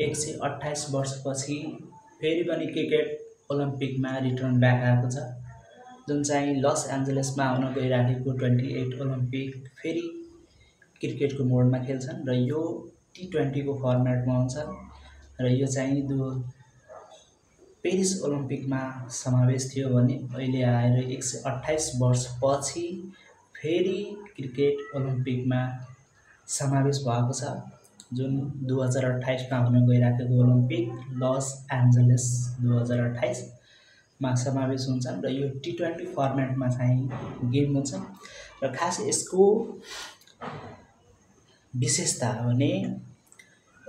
128 वर्षपछि फेरि पनि क्रिकेट ओलम्पिकमा रिटर्न ब्याक आएको छ, जुन चाहिँ लस एन्जलसमा आउन गइराखेको 28 ओलम्पिक फेरि क्रिकेटको मोडमा खेल्छन् र यो T20 को फर्मेटमा हुन्छ र यो चाहिँ पेरिस ओलम्पिकमा समावेश थियो भने अहिले आएर 128 वर्षपछि फेरि क्रिकेट ओलम्पिकमा समावेश भएको छ, जुन 2028 मा हुन गइराखेको ओलम्पिक लस एन्जलस 2028 मा समावेश हुन्छन् र यो T20 फर्मेटमा चाहिँ गेम हुन्छ र खास यसको विशेषता भने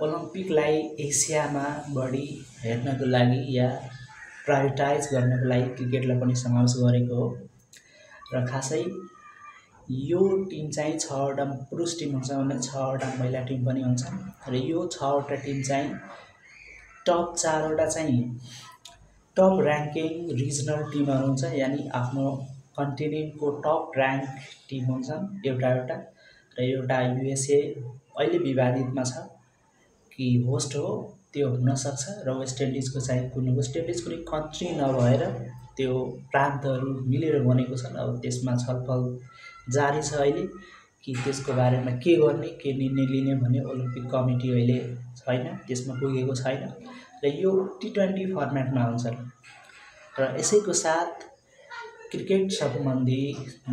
ओलम्पिकलाई एसियामा बढी हेर्नको लागि या प्रायोरिटाइज गर्नको लागि क्रिकेटलाई पनि समावेश गरेको हो र खासै यो टिम चाहिँ 6वटा पुरुष टिम हुन्छ भने 6वटा महिला टिम पनि हुन्छ र यो 6वटा टिम चाहिँ टप 4वटा चाहिँ टप र्याङ्किङ रिजनल टिमहरू हुन्छ, यानि आफ्नो कन्टिनेन्टको टप र्याङ्क टिम हुन्छन् एउटा र एउटा युएसए अहिले विवादितमा छ कि होस्ट हो त्यो हुन सक्छ र वेस्ट इन्डिजको चाहिँ वेस्ट इन्डिज कुनै कन्ट्री नभएर त्यो प्रान्तहरू मिलेर बनेको छन्। अब त्यसमा छलफल जारी छ अहिले कि त्यसको बारेमा के गर्ने के निर्णय लिने भन्ने ओलम्पिक कमिटी अहिले छैन, त्यसमा पुगेको छैन र यो T20 फर्मेटमा हुन्छ र यसैको साथ क्रिकेट सम्बन्धी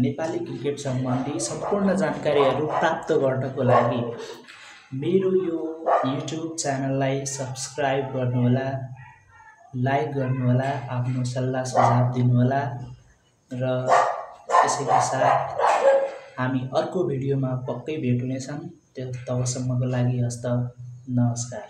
नेपाली क्रिकेट सम्बन्धी सम्पूर्ण जानकारीहरू प्राप्त गर्नको लागि मेरो यो युट्युब च्यानललाई सब्स्क्राइब गर्नुहोला, लाइक गर्नुहोला, आफ्नो सल्लाह सुझाव दिनुहोला र यसैको साथ हामी अर्को भिडियोमा पक्कै भेट हुनेछौँ। तबसम्मको लागि हस्त नमस्कार।